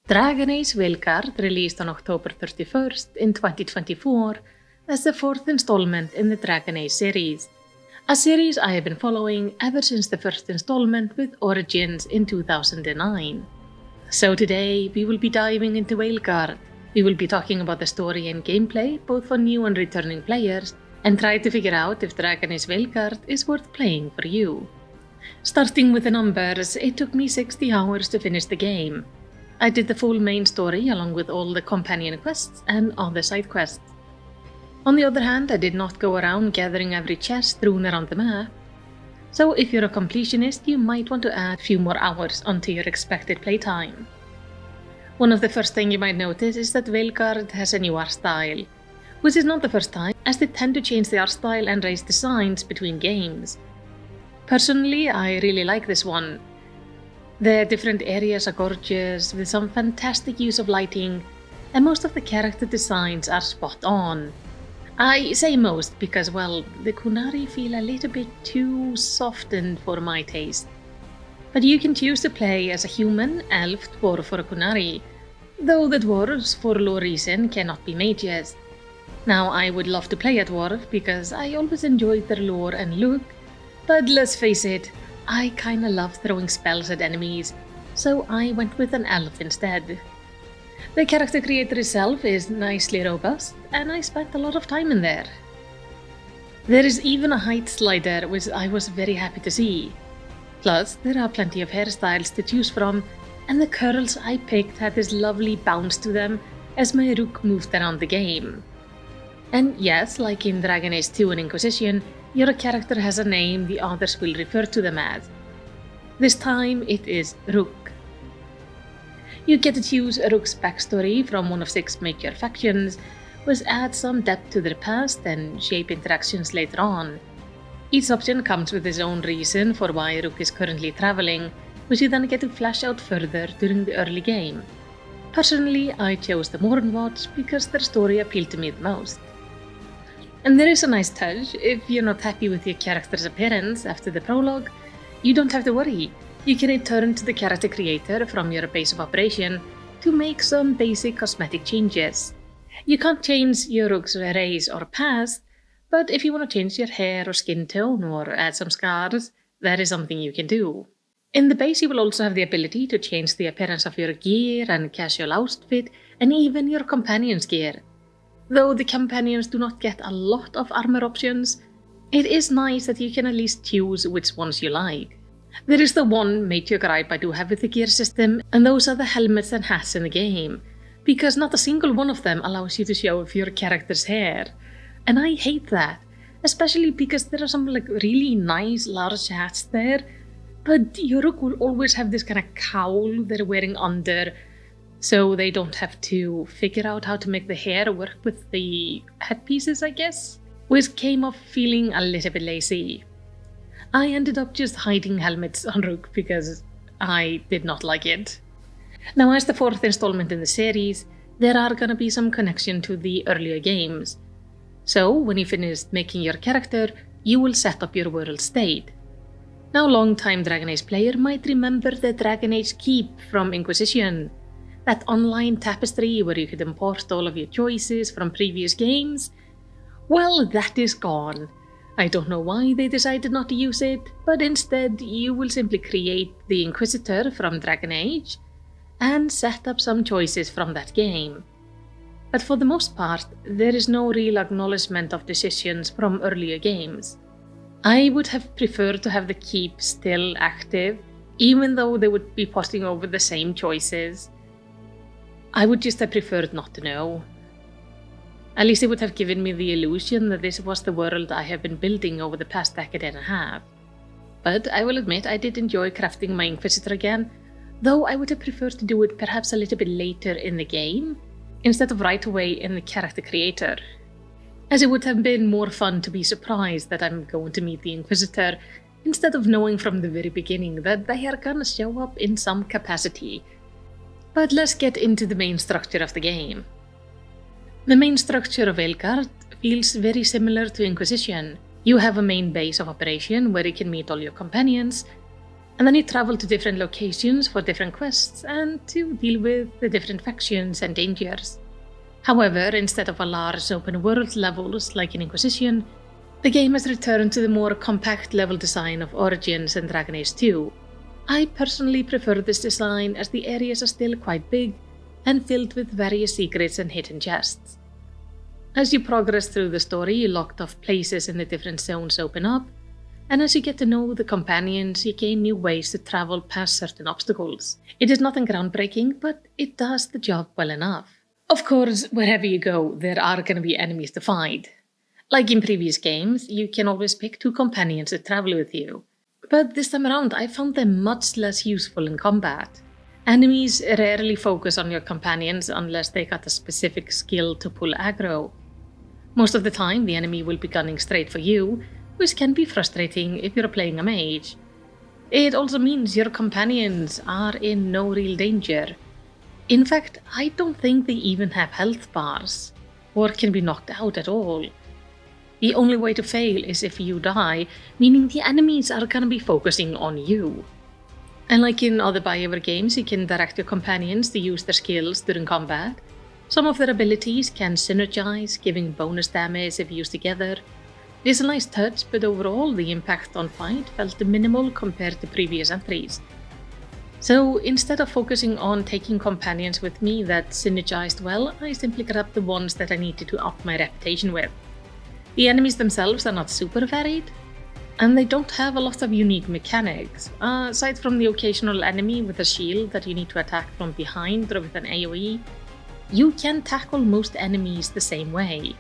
Dragon Age The Veilguard released on October 31st in 2024 as the fourth installment in the Dragon Age series, a series I have been following ever since the first installment with Origins in 2009. So today we will be diving into Veilguard. We will be talking about the story and gameplay both for new and returning players, and try to figure out if Dragon Age Veilguard is worth playing for you. Starting with the numbers, it took me 60 hours to finish the game. I did the full main story along with all the companion quests and other side quests. On the other hand, I did not go around gathering every chest strewn around the map. So if you're a completionist, you might want to add a few more hours onto your expected playtime. One of the first things you might notice is that Veilguard has a new art style, which is not the first time, as they tend to change the art style and raise designs between games. Personally, I really like this one. The different areas are gorgeous, with some fantastic use of lighting, and most of the character designs are spot on. I say most because, well, the Qunari feel a little bit too softened for my taste. But you can choose to play as a human, elf, dwarf or a Qunari, though the dwarves, for lore reason, cannot be mages. Now, I would love to play a dwarf because I always enjoyed their lore and look, but let's face it, I kinda love throwing spells at enemies, so I went with an elf instead. The character creator itself is nicely robust, and I spent a lot of time in there. There is even a height slider, which I was very happy to see. Plus, there are plenty of hairstyles to choose from, and the curls I picked had this lovely bounce to them as my Rook moved around the game. And yes, like in Dragon Age 2 and Inquisition, your character has a name the others will refer to them as. This time it is Rook. You get to choose Rook's backstory from one of 6 major factions, which adds some depth to their past and shape interactions later on. Each option comes with its own reason for why Rook is currently traveling, which you then get to flesh out further during the early game. Personally, I chose the Mornwatch because their story appealed to me the most. And there is a nice touch: if you're not happy with your character's appearance after the prologue, you don't have to worry. You can return to the character creator from your base of operation to make some basic cosmetic changes. You can't change your Rook's race or past, but if you want to change your hair or skin tone or add some scars, that is something you can do. In the base, you will also have the ability to change the appearance of your gear and casual outfit, and even your companion's gear. Though the companions do not get a lot of armor options, it is nice that you can at least choose which ones you like. There is the one major gripe I do have with the gear system, and those are the helmets and hats in the game, because not a single one of them allows you to show off your character's hair. And I hate that, especially because there are some really nice large hats there, but your Rook will always have this kind of cowl they're wearing under, so they don't have to figure out how to make the hair work with the headpieces, I guess, which came off feeling a little bit lazy. I ended up just hiding helmets on Rook because I did not like it. Now, as the fourth installment in the series, there are gonna be some connection to the earlier games. So, when you finish making your character, you will set up your world state. Now, long-time Dragon Age player might remember the Dragon Age Keep from Inquisition, that online tapestry where you could import all of your choices from previous games. Well, that is gone. I don't know why they decided not to use it, but instead you will simply create the Inquisitor from Dragon Age and set up some choices from that game. But for the most part, there is no real acknowledgement of decisions from earlier games. I would have preferred to have the Keep still active, even though they would be porting over the same choices. I would just have preferred not to know. At least it would have given me the illusion that this was the world I have been building over the past decade and a half. But I will admit I did enjoy crafting my Inquisitor again, though I would have preferred to do it perhaps a little bit later in the game, instead of right away in the character creator. As it would have been more fun to be surprised that I'm going to meet the Inquisitor, instead of knowing from the very beginning that they are gonna show up in some capacity. But let's get into the main structure of the game. The main structure of Veilguard feels very similar to Inquisition. You have a main base of operation where you can meet all your companions, And then you travel to different locations for different quests and to deal with the different factions and dangers. However, instead of a large open world levels like in Inquisition, the game has returned to the more compact level design of Origins and Dragon Age 2. I personally prefer this design as the areas are still quite big and filled with various secrets and hidden chests. As you progress through the story, locked off places in the different zones open up, and as you get to know the companions, you gain new ways to travel past certain obstacles. It is nothing groundbreaking, but it does the job well enough. Of course, wherever you go, there are going to be enemies to fight. Like in previous games, you can always pick 2 companions to travel with you. But this time around, I found them much less useful in combat. Enemies rarely focus on your companions unless they got a specific skill to pull aggro. Most of the time, the enemy will be gunning straight for you, which can be frustrating if you're playing a mage. It also means your companions are in no real danger. In fact, I don't think they even have health bars, or can be knocked out at all. The only way to fail is if you die, meaning the enemies are gonna be focusing on you. And like in other BioWare games, you can direct your companions to use their skills during combat. Some of their abilities can synergize, giving bonus damage if used together. It is a nice touch, but overall the impact on fight felt minimal compared to previous entries. So instead of focusing on taking companions with me that synergized well, I simply grabbed the ones that I needed to up my reputation with. The enemies themselves are not super varied, and they don't have a lot of unique mechanics, aside from the occasional enemy with a shield that you need to attack from behind or with an AoE. You can tackle most enemies the same way.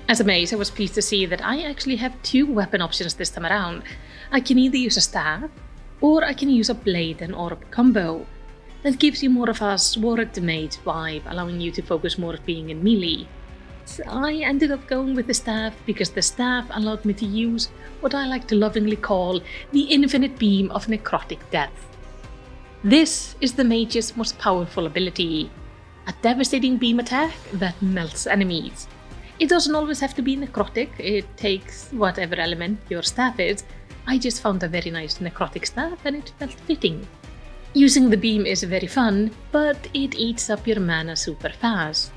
As a mage, I was pleased to see that I actually have 2 weapon options this time around. I can either use a staff, or I can use a blade and orb combo. That gives you more of a sword mage vibe, allowing you to focus more on being in melee. I ended up going with the staff because the staff allowed me to use what I like to lovingly call the infinite beam of necrotic death. This is the mage's most powerful ability, a devastating beam attack that melts enemies. It doesn't always have to be necrotic, it takes whatever element your staff is. I just found a very nice necrotic staff and it felt fitting. Using the beam is very fun, but it eats up your mana super fast.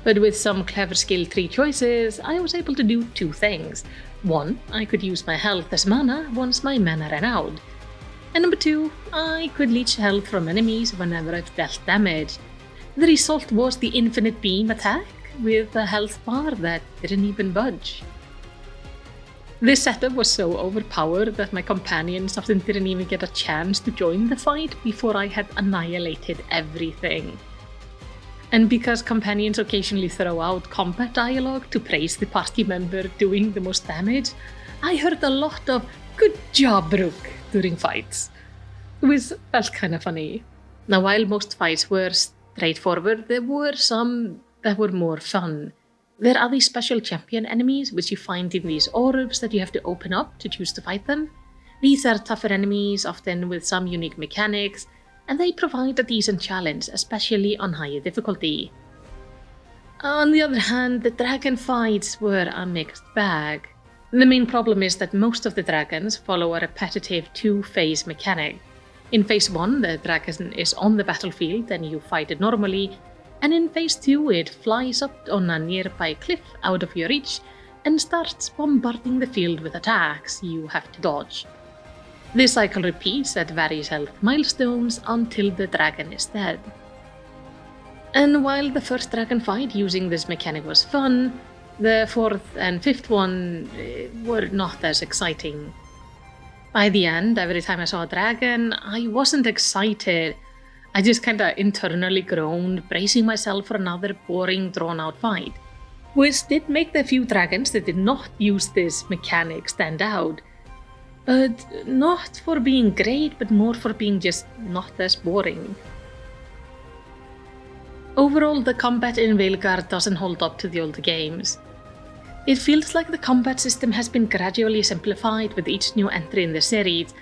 But with some clever skill tree choices, I was able to do 2 things. 1, I could use my health as mana once my mana ran out. And number 2, I could leech health from enemies whenever I've dealt damage. The result was the infinite beam attack with a health bar that didn't even budge. This setup was so overpowered that my companions often didn't even get a chance to join the fight before I had annihilated everything. And because companions occasionally throw out combat dialogue to praise the party member doing the most damage, I heard a lot of "good job, Rook" during fights, which felt kinda funny. Now, while most fights were straightforward, there were some that were more fun. There are these special champion enemies which you find in these orbs that you have to open up to choose to fight them. These are tougher enemies, often with some unique mechanics, and they provide a decent challenge, especially on higher difficulty. On the other hand, the dragon fights were a mixed bag. The main problem is that most of the dragons follow a repetitive 2-phase mechanic. In phase 1, the dragon is on the battlefield and you fight it normally, and in phase 2 it flies up on a nearby cliff out of your reach and starts bombarding the field with attacks you have to dodge. This cycle repeats at various health milestones until the dragon is dead. And while the first dragon fight using this mechanic was fun, the 4th and 5th one were not as exciting. By the end, every time I saw a dragon, I wasn't excited. I just kinda internally groaned, bracing myself for another boring, drawn-out fight. Which did make the few dragons that did not use this mechanic stand out. But not for being great, but more for being just not as boring. Overall, the combat in Veilguard doesn't hold up to the older games. It feels like the combat system has been gradually simplified with each new entry in the series,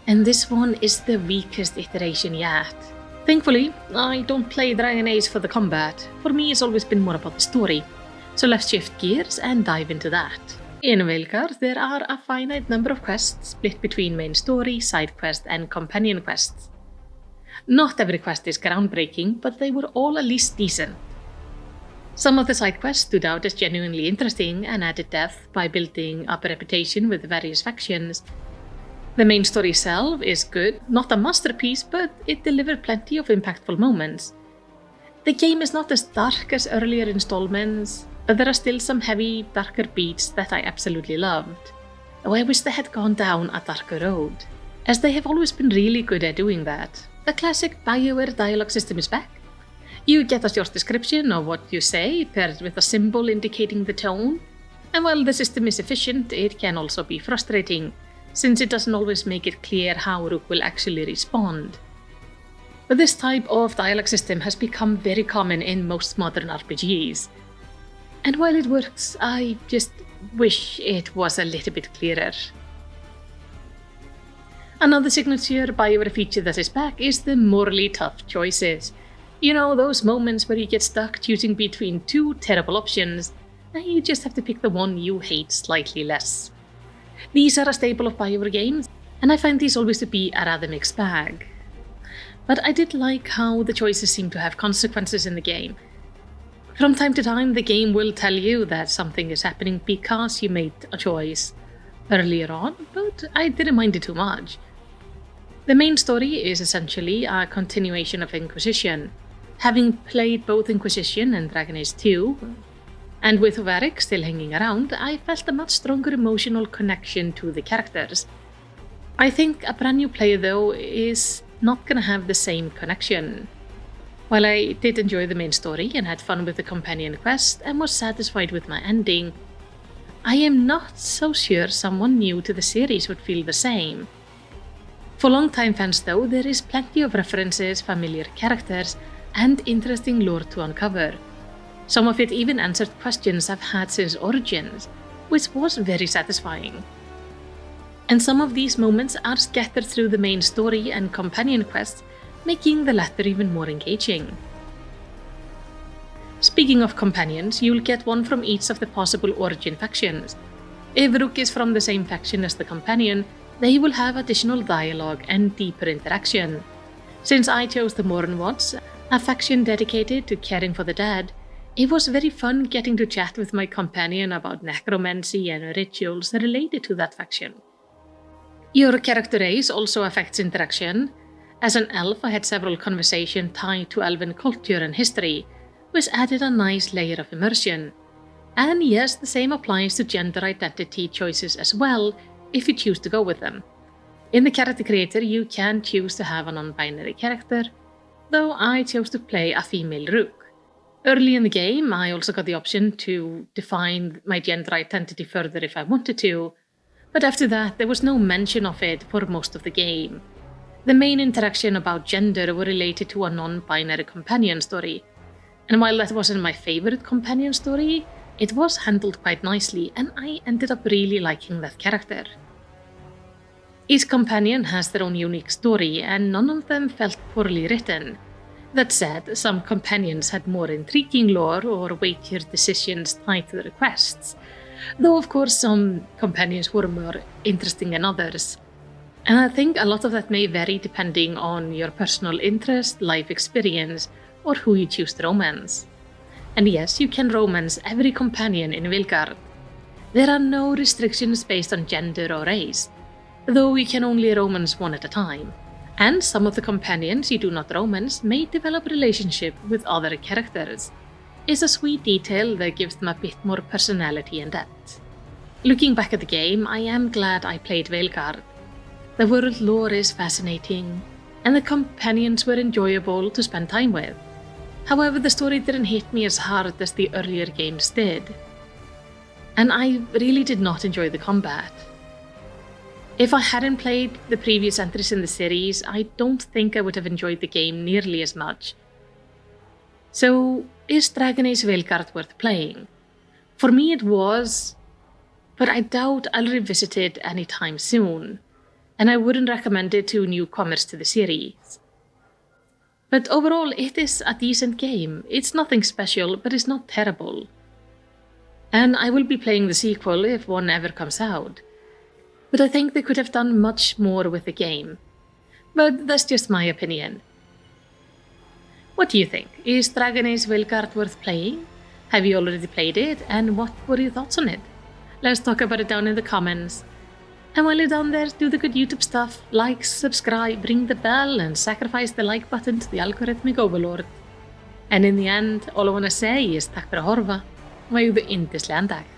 and this one is the weakest iteration yet. Thankfully, I don't play Dragon Age for the combat. For me, it's always been more about the story. So let's shift gears and dive into that. In Veilguard, there are a finite number of quests split between main story, side quest, and companion quests. Not every quest is groundbreaking, but they were all at least decent. Some of the side quests stood out as genuinely interesting and added depth by building up a reputation with various factions. The main story itself is good, not a masterpiece, but it delivered plenty of impactful moments. The game is not as dark as earlier installments, but there are still some heavy, darker beats that I absolutely loved. Though I wish they had gone down a darker road, as they have always been really good at doing that. The classic BioWare dialogue system is back. You get a short description of what you say, paired with a symbol indicating the tone, and while the system is efficient, it can also be frustrating, since it doesn't always make it clear how Rook will actually respond. But this type of dialogue system has become very common in most modern RPGs. And while it works, I just wish it was a little bit clearer. Another signature BioWare feature that is back is the morally tough choices. You know, those moments where you get stuck choosing between two terrible options, and you just have to pick the one you hate slightly less. These are a staple of BioWare games, and I find these always to be a rather mixed bag. But I did like how the choices seem to have consequences in the game. From time to time, the game will tell you that something is happening because you made a choice earlier on, but I didn't mind it too much. The main story is essentially a continuation of Inquisition. Having played both Inquisition and Dragon Age 2, and with Varric still hanging around, I felt a much stronger emotional connection to the characters. I think a brand new player, though, is not gonna have the same connection. While I did enjoy the main story and had fun with the companion quest and was satisfied with my ending, I am not so sure someone new to the series would feel the same. For long-time fans, though, there is plenty of references, familiar characters, and interesting lore to uncover. Some of it even answered questions I've had since Origins, which was very satisfying. And some of these moments are scattered through the main story and companion quests, making the latter even more engaging. Speaking of companions, you'll get one from each of the possible Origin factions. If Rook is from the same faction as the companion, they will have additional dialogue and deeper interaction. Since I chose the Mourn Watch, a faction dedicated to caring for the dead, it was very fun getting to chat with my companion about necromancy and rituals related to that faction. Your character race also affects interaction. As an elf, I had several conversations tied to elven culture and history, which added a nice layer of immersion. And yes, the same applies to gender identity choices as well, if you choose to go with them. In the character creator, you can choose to have a non-binary character, though I chose to play a female Rook. Early in the game, I also got the option to define my gender identity further if I wanted to, but after that there was no mention of it for most of the game. The main interaction about gender were related to a non-binary companion story, and while that wasn't my favorite companion story, it was handled quite nicely and I ended up really liking that character. Each companion has their own unique story and none of them felt poorly written. That said, some companions had more intriguing lore or weightier decisions tied to their quests, though of course some companions were more interesting than others. And I think a lot of that may vary depending on your personal interest, life experience, or who you choose to romance. And yes, you can romance every companion in Veilguard. There are no restrictions based on gender or race, though you can only romance one at a time. And some of the companions you do not romance may develop a relationship with other characters. It's a sweet detail that gives them a bit more personality and depth. Looking back at the game, I am glad I played Veilguard. The world lore is fascinating, and the companions were enjoyable to spend time with. However, the story didn't hit me as hard as the earlier games did. And I really did not enjoy the combat. If I hadn't played the previous entries in the series, I don't think I would have enjoyed the game nearly as much. So, is Dragon Age Veilguard worth playing? For me it was, but I doubt I'll revisit it anytime soon, and I wouldn't recommend it to newcomers to the series. But overall, it is a decent game. It's nothing special, but it's not terrible. and I will be playing the sequel if one ever comes out. But I think they could have done much more with the game. But that's just my opinion. What do you think? Is Dragon Age Veilguard worth playing? Have you already played it, and what were your thoughts on it? Let's talk about it down in the comments. And while you're down there, do the good YouTube stuff, like, subscribe, ring the bell, and sacrifice the like button to the algorithmic overlord. And in the end, all I want to say is takk fyrir að horfa og eigðu yndislegan dag.